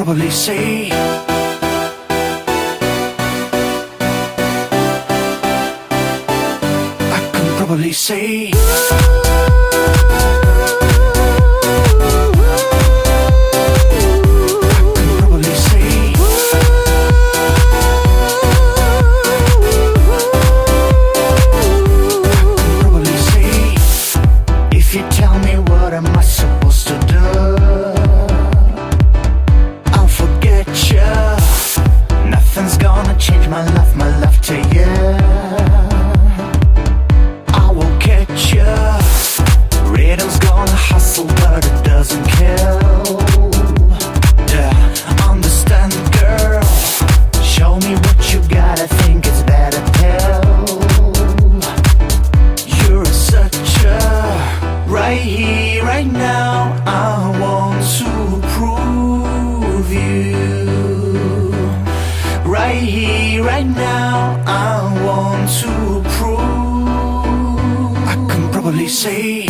probably say I can probably say if you tell me what am I supposed to do, I'll forget you. Nothing's gonna change my love to you. I will catch you. Rhythm's gonna hustle but it doesn't kill. Yeah, understand girl. Show me what you got, I think it's better tell. You're such a right here, right now, I want to prove you. Right here, right now, I want to prove. I can probably say